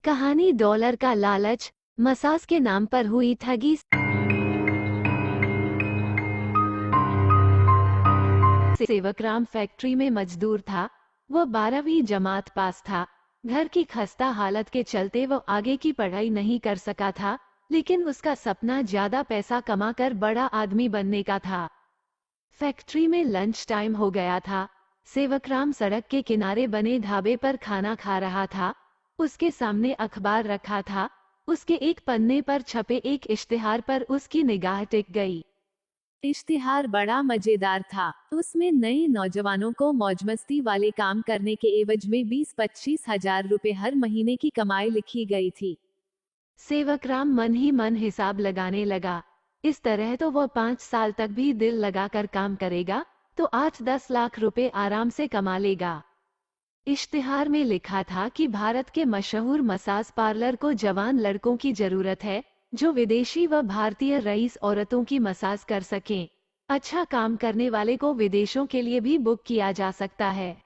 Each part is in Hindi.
कहानी डॉलर का लालच, मसाज के नाम पर हुई ठगी। सेवकराम फैक्ट्री में मजदूर था। वह 12वीं जमात पास था। घर की खस्ता हालत के चलते वह आगे की पढ़ाई नहीं कर सका था, लेकिन उसका सपना ज्यादा पैसा कमाकर बड़ा आदमी बनने का था। फैक्ट्री में लंच टाइम हो गया था। सेवकराम सड़क के किनारे बने ढाबे पर खाना खा रहा था। उसके सामने अखबार रखा था। उसके एक पन्ने पर छपे एक इश्तिहार पर उसकी निगाह टिक गई। इश्तिहार बड़ा मजेदार था। उसमें नए नौजवानों को मौजमस्ती वाले काम करने के एवज में 20-25 हजार रुपए हर महीने की कमाई लिखी गई थी। सेवकराम मन ही मन हिसाब लगाने लगा। इस तरह तो वह 5 साल तक भी दिल लगाकर काम करेगा तो 8-10 लाख रुपए आराम से कमा लेगा। इश्तिहार में लिखा था कि भारत के मशहूर मसाज पार्लर को जवान लड़कों की जरूरत है, जो विदेशी व भारतीय रईस औरतों की मसाज कर सकें। अच्छा काम करने वाले को विदेशों के लिए भी बुक किया जा सकता है।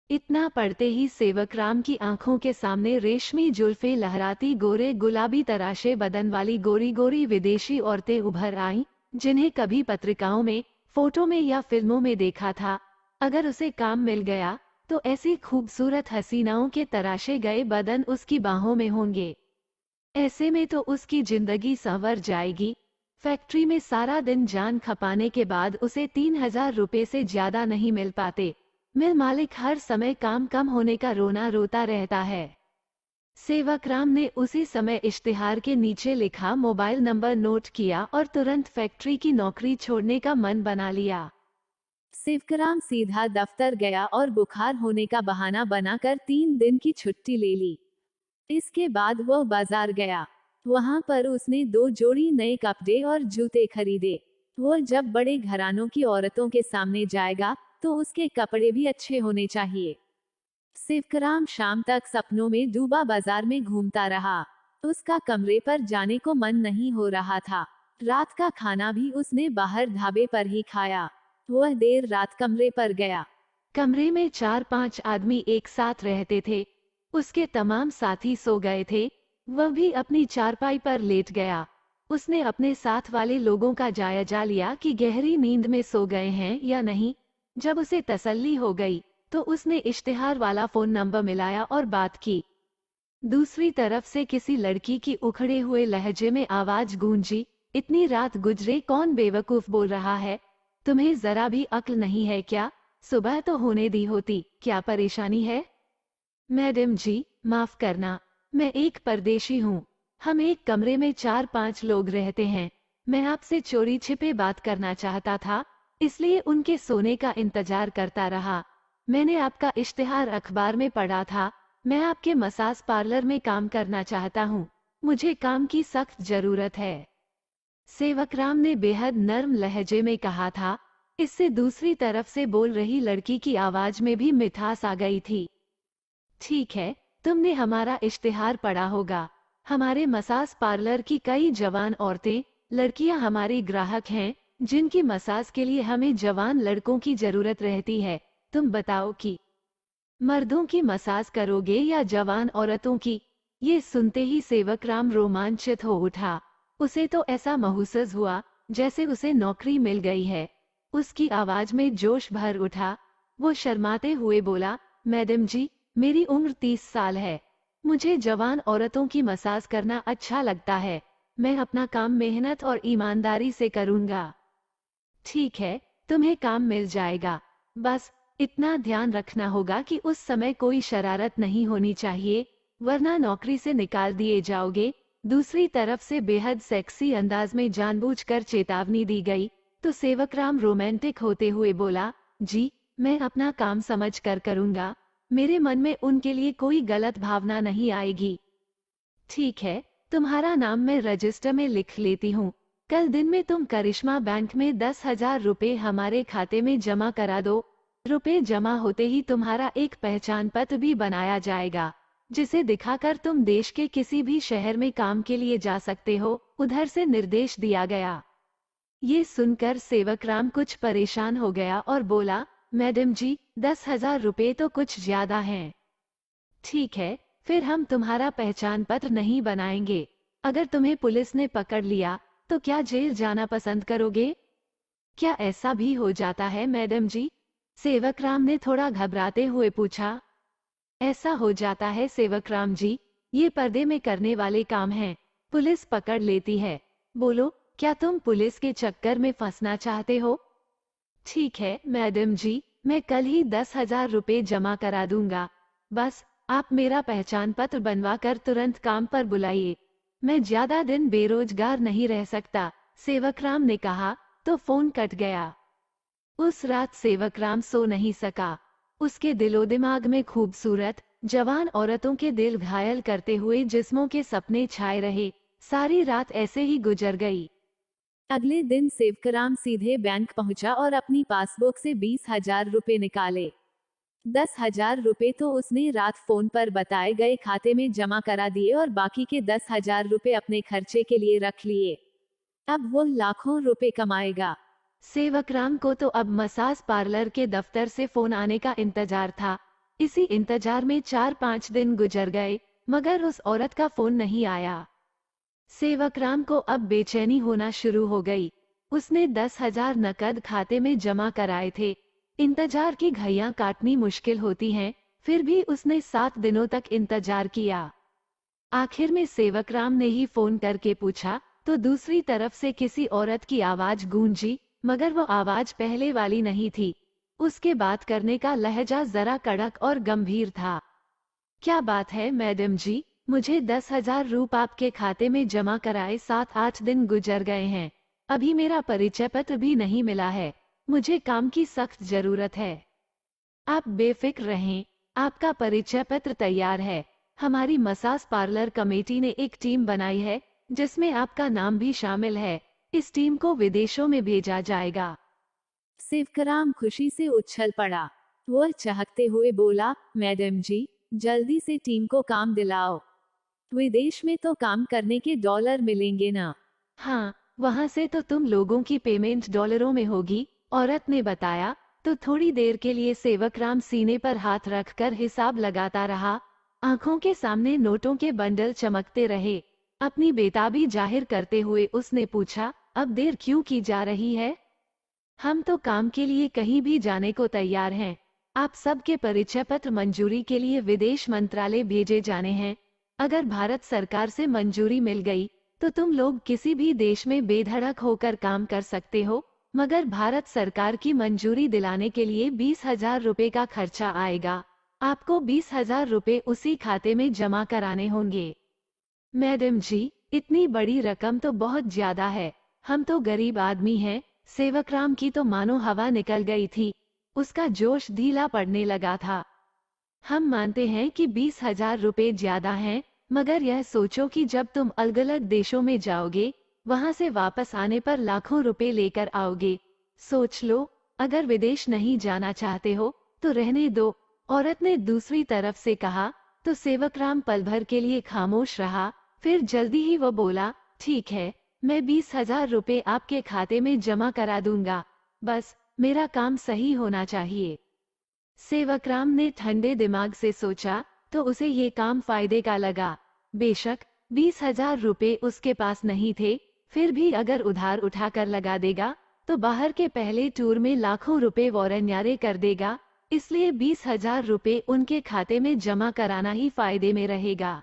इतना पढ़ते ही सेवकराम की आंखों के सामने रेशमी जुल्फे लहराती गोरे गुलाबी तराशे बदन वाली गोरी गोरी विदेशी औरतें उभर आईं, जिन्हें कभी पत्रिकाओं में, फोटो में या फिल्मों में देखा था। अगर उसे काम मिल गया तो ऐसी खूबसूरत हसीनाओं के तराशे गए बदन उसकी बाहों में होंगे। ऐसे में तो उसकी जिंदगी संवर जाएगी। फैक्ट्री में सारा दिन जान खपाने के बाद उसे 3,000 रुपए से ज्यादा नहीं मिल पाते। मिल मालिक हर समय काम कम होने का रोना रोता रहता है। सेवकराम ने उसी समय इश्तिहार के नीचे लिखा मोबाइल नंबर नोट किया और तुरंत फैक्ट्री की नौकरी छोड़ने का मन बना लिया। सेवकराम सीधा दफ्तर गया और बुखार होने का बहाना बनाकर 3 दिन की छुट्टी ले ली। इसके बाद वह बाजार गया। वहां पर उसने 2 जोड़ी नए कपड़े और जूते खरीदे। वह जब बड़े घरानों की औरतों के सामने जाएगा तो उसके कपड़े भी अच्छे होने चाहिए। सेवकराम शाम तक सपनों में डूबा बाजार में घूमता रहा। उसका कमरे पर जाने को मन नहीं हो रहा था। रात का खाना भी उसने बाहर ढाबे पर ही खाया। वह देर रात कमरे पर गया। कमरे में 4-5 आदमी एक साथ रहते थे। उसके तमाम साथी सो गए थे। वह भी अपनी चारपाई पर लेट गया। उसने अपने साथ वाले लोगों का जायजा लिया कि गहरी नींद में सो गए हैं या नहीं। जब उसे तसल्ली हो गई तो उसने इश्तिहार वाला फोन नंबर मिलाया और बात की। दूसरी तरफ से किसी लड़की की उखड़े हुए लहजे में आवाज गूंजी, इतनी रात गुजरे कौन बेवकूफ बोल रहा है? तुम्हें जरा भी अक्ल नहीं है क्या? सुबह तो होने दी होती, क्या परेशानी है? मैडम जी, माफ करना, मैं एक परदेशी हूँ। हम एक कमरे में 4-5 लोग रहते हैं। मैं आपसे चोरी छिपे बात करना चाहता था, इसलिए उनके सोने का इंतजार करता रहा। मैंने आपका इश्तिहार अखबार में पढ़ा था। मैं आपके मसाज पार्लर में काम करना चाहता हूँ। मुझे काम की सख्त जरूरत है। सेवकराम ने बेहद नर्म लहजे में कहा था। इससे दूसरी तरफ से बोल रही लड़की की आवाज में भी मिठास आ गई थी। ठीक है, तुमने हमारा इश्तिहार पढ़ा होगा। हमारे मसाज पार्लर की कई जवान औरतें, लड़कियां हमारी ग्राहक हैं, जिनकी मसाज के लिए हमें जवान लड़कों की जरूरत रहती है। तुम बताओ कि मर्दों की मसाज करोगे या जवान औरतों की? ये सुनते ही सेवकराम रोमांचित हो उठा। उसे तो ऐसा महसूस हुआ जैसे उसे नौकरी मिल गई है। उसकी आवाज में जोश भर उठा। वो शर्माते हुए बोला, मैडम जी, मेरी उम्र 30 साल है। मुझे जवान औरतों की मसाज करना अच्छा लगता है। मैं अपना काम मेहनत और ईमानदारी से करूंगा। ठीक है, तुम्हें काम मिल जाएगा। बस इतना ध्यान रखना होगा कि उस समय कोई शरारत नहीं होनी चाहिए, वरना नौकरी से निकाल दिए जाओगे। दूसरी तरफ से बेहद सेक्सी अंदाज में जानबूझकर चेतावनी दी गई तो सेवकराम रोमांटिक होते हुए बोला, जी, मैं अपना काम समझ कर करूंगा। मेरे मन में उनके लिए कोई गलत भावना नहीं आएगी। ठीक है, तुम्हारा नाम मैं रजिस्टर में लिख लेती हूँ। कल दिन में तुम करिश्मा बैंक में 10,000 रुपए हमारे खाते में जमा करा दो। रुपए जमा होते ही तुम्हारा एक पहचान पत्र भी बनाया जाएगा, जिसे दिखाकर तुम देश के किसी भी शहर में काम के लिए जा सकते हो। उधर से निर्देश दिया गया। ये सुनकर सेवकराम कुछ परेशान हो गया और बोला, मैडम जी, 10,000 रुपए तो कुछ ज्यादा हैं। ठीक है, फिर हम तुम्हारा पहचान पत्र नहीं बनाएंगे। अगर तुम्हें पुलिस ने पकड़ लिया तो क्या जेल जाना पसंद करोगे? क्या ऐसा भी हो जाता है मैडम जी? सेवकराम ने थोड़ा घबराते हुए पूछा। ऐसा हो जाता है सेवकराम जी, ये पर्दे में करने वाले काम हैं। पुलिस पकड़ लेती है। बोलो, क्या तुम पुलिस के चक्कर में फंसना चाहते हो? ठीक है मैडम जी, मैं कल ही 10,000 रुपए जमा करा दूंगा। बस आप मेरा पहचान पत्र बनवा कर तुरंत काम पर बुलाइए। मैं ज्यादा दिन बेरोजगार नहीं रह सकता, सेवकराम ने कहा तो फोन कट गया। उस रात सेवकराम सो नहीं सका। उसके दिलो दिमाग में खूबसूरत जवान औरतों के दिल घायल करते हुए जिस्मों के सपने छाए रहे। सारी रात ऐसे ही गुजर गई। अगले दिन सेवकराम सीधे बैंक पहुंचा और अपनी पासबुक से 20,000 रुपए निकाले। 10,000 रुपए तो उसने रात फोन पर बताए गए खाते में जमा करा दिए और बाकी के 10,000 रुपए अपने खर्चे के लिए रख लिए। अब वो लाखों रुपए कमाएगा। सेवकराम को तो अब मसाज पार्लर के दफ्तर से फोन आने का इंतजार था। इसी इंतजार में 4-5 दिन गुजर गए, मगर उस औरत का फोन नहीं आया। सेवकराम को अब बेचैनी होना शुरू हो गई। उसने 10,000 नकद खाते में जमा कराए थे। इंतजार की घड़ियां काटनी मुश्किल होती हैं, फिर भी उसने 7 दिनों तक इंतजार किया। आखिर में सेवकराम ने ही फोन करके पूछा, तो दूसरी तरफ से किसी औरत की आवाज गूंजी, मगर वो आवाज पहले वाली नहीं थी। उसके बात करने का लहजा जरा कड़क और गंभीर था। क्या बात है मैडम जी, मुझे 10,000 रुपये आपके खाते में जमा कराए 7-8 दिन गुजर गए हैं। अभी मेरा परिचय पत्र भी नहीं मिला है। मुझे काम की सख्त जरूरत है। आप बेफिक्र रहें, आपका परिचय पत्र तैयार है। हमारी मसाज पार्लर कमेटी ने एक टीम बनाई है, जिसमें आपका नाम भी शामिल है। इस टीम को विदेशों में भेजा जाएगा। सेवकराम खुशी से उछल पड़ा। वो चहकते हुए बोला, मैडम जी, जल्दी से टीम को काम दिलाओ। विदेश में तो काम करने के डॉलर मिलेंगे ना? हाँ, वहाँ से तो तुम लोगों की पेमेंट डॉलरों में होगी, औरत ने बताया। तो थोड़ी देर के लिए सेवकराम सीने पर हाथ रखकर हिसाब लगाता रहा। आंखों के सामने नोटों के बंडल चमकते रहे। अपनी बेताबी जाहिर करते हुए उसने पूछा, अब देर क्यों की जा रही है? हम तो काम के लिए कहीं भी जाने को तैयार हैं। आप सबके परिचय पत्र मंजूरी के लिए विदेश मंत्रालय भेजे जाने हैं। अगर भारत सरकार से मंजूरी मिल गई, तो तुम लोग किसी भी देश में बेधड़क होकर काम कर सकते हो, मगर भारत सरकार की मंजूरी दिलाने के लिए 20,000 रुपए का खर्चा आएगा। आपको 20,000 रुपए उसी खाते में जमा कराने होंगे। मैडम जी, इतनी बड़ी रकम तो बहुत ज्यादा है। हम तो गरीब आदमी हैं। सेवकराम की तो मानो हवा निकल गई थी। उसका जोश ढीला पड़ने लगा था। हम मानते हैं कि 20,000 रुपए ज्यादा हैं, मगर यह सोचो कि जब तुम अलग अलग देशों में जाओगे, वहां से वापस आने पर लाखों रुपए लेकर आओगे। सोच लो, अगर विदेश नहीं जाना चाहते हो तो रहने दो, औरत ने दूसरी तरफ से कहा। तो सेवकराम पल भर के लिए खामोश रहा, फिर जल्दी ही वो बोला, ठीक है, मैं 20,000 रुपए आपके खाते में जमा करा दूंगा। बस मेरा काम सही होना चाहिए। सेवकराम ने ठंडे दिमाग से सोचा, तो उसे ये काम फायदे का लगा। बेशक 20,000 रुपए उसके पास नहीं थे, फिर भी अगर उधार उठाकर लगा देगा, तो बाहर के पहले टूर में लाखों रुपए वॉरेन्यारे कर देगा। इसलिए 20,000 रुपए उनके खाते में जमा कराना ही फायदे में रहेगा।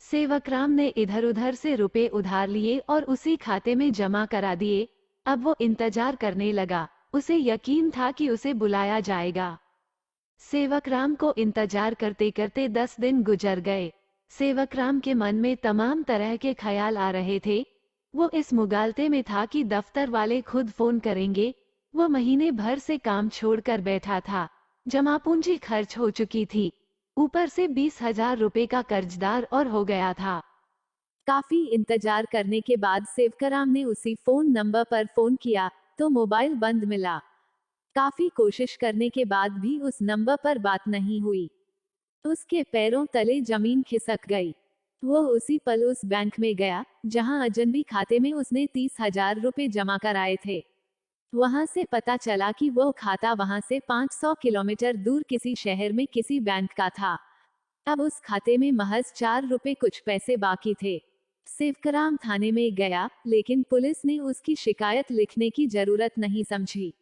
सेवकराम ने इधर उधर से रुपए उधार लिए और उसी खाते में जमा करा दिए। अब वो इंतजार करने लगा। उसे यकीन था कि उसे बुलाया जाएगा। सेवकराम को इंतजार करते करते 10 दिन गुजर गए। सेवकराम के मन में तमाम तरह के ख्याल आ रहे थे। वो इस मुगालते में था कि दफ्तर वाले खुद फोन करेंगे। वो महीने भर से काम छोड़कर बैठा था। जमा पूंजी खर्च हो चुकी थी, ऊपर से 20,000 रुपए का कर्जदार और हो गया था। काफी इंतजार करने के बाद सेवकराम ने उसी फोन नंबर पर फोन किया, तो मोबाइल बंद मिला। काफी कोशिश करने के बाद भी उस नंबर पर बात नहीं हुई। उसके पैरों तले जमीन खिसक गई। वो उसी पल उस बैंक में गया, जहां अजनबी खाते में उसने 30,000 रुपए जमा कराए थे। वहां से पता चला कि वो खाता वहां से 500 किलोमीटर दूर किसी शहर में किसी बैंक का था। अब उस खाते में महज 4 रुपए कुछ पैसे बाकी थे। सेवकराम थाने में गया, लेकिन पुलिस ने उसकी शिकायत लिखने की जरूरत नहीं समझी।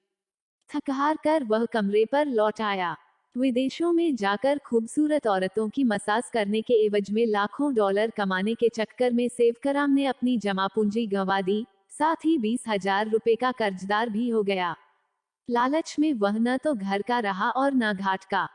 थक हार कर वह कमरे पर लौट आया। विदेशों में जाकर खूबसूरत औरतों की मसाज करने के एवज में लाखों डॉलर कमाने के चक्कर में सेवकराम ने अपनी जमा पूंजी गंवा दी, साथ ही 20,000 रुपए का कर्जदार भी हो गया। लालच में वह न तो घर का रहा और न घाट का।